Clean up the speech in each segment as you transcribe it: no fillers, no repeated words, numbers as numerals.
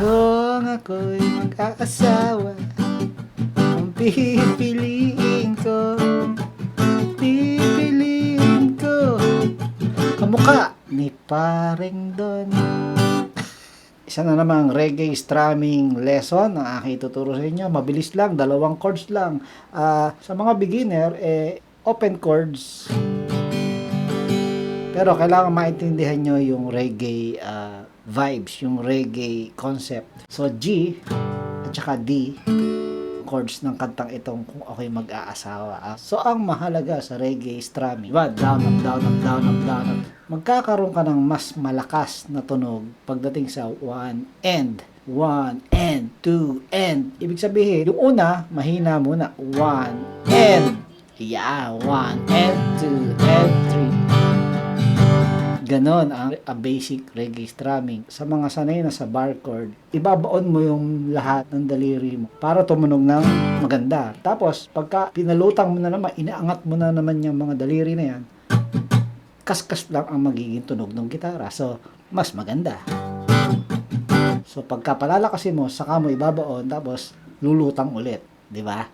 Kung ako'y mag-aasawa, ang pipiliin ko, kamukha ni Paring Don. Isa na namang reggae strumming lesson ang aking ituturo sa inyo. Mabilis lang, 2 chords lang. Sa mga beginner, open chords. Pero kailangan maintindihan nyo yung reggae vibes, yung reggae concept. So G at saka D, chords ng kantang itong Kung Ako'y Mag-aasawa. So ang mahalaga sa reggae strumming, diba? Down, up, down, up, down, up, down, up. Magkakaroon ka ng mas malakas na tunog pagdating sa 1 and 1 and 2 and. Ibig sabihin, yung una, mahina muna. 1 and. Yeah, 1 and 2 and 3. Ganon ang basic reggae strumming. Sa mga sanay na sa bar chord, ibabaon mo yung lahat ng daliri mo para tumunog ng maganda. Tapos, pagka pinalutang mo na naman, inaangat mo na naman yung mga daliri na yan, kaskas lang ang magiging tunog ng gitara. So, mas maganda. So, pagka palalakasin mo, saka mo ibabaon, tapos lulutang ulit. Di ba?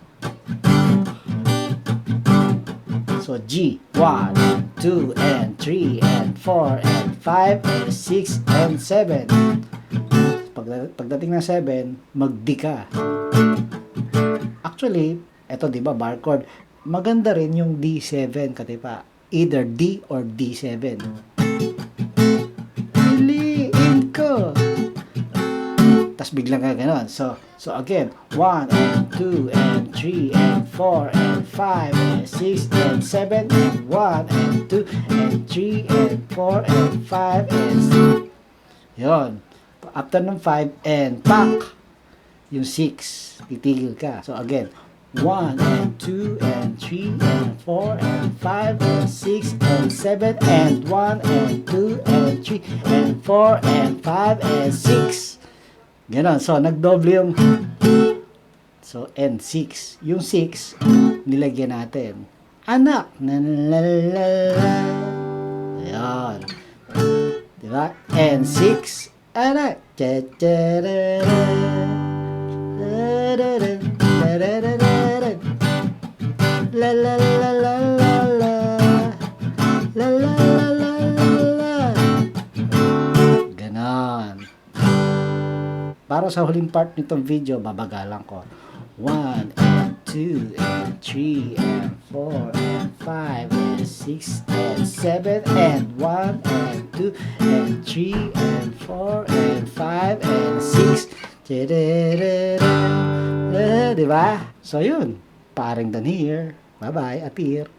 So, G, 1, 2, and 3, and 4, and 5, and 6, and 7. Pagdating ng 7, mag-D ka. Actually, eto diba, bar chord. Maganda rin yung D7, katipa. Either D or D7. Piliin ko. Tapos biglang ka ganon. So again, 1, and 2, and 3, and 4, and 5, and 6, and 7, and 1, and 2, and 3, and 4, and 5, and 6. Yun. After ng 5, and pak! Yung 6. Titigil ka. So again, 1, and 2, and 3, and 4, and 5, and 6, and 7, and 1, and 2, and 3, and 4, and 5, and 6. Ganon. So, nagdoble yung so, and 6. Yung 6, nilagyan natin. Anak. Ayan. Diba? And 6. Anak. La la la la la la. La la la la la. Ganon. Para sa huling part nitong video, babagalan ko. 1, and 2, and 3, and 4, and 5, and 6, and 7, and 1, and 2, and 3, and 4, and 5, and 6. Diba? So yun, Paring Don here. Bye-bye, Atir.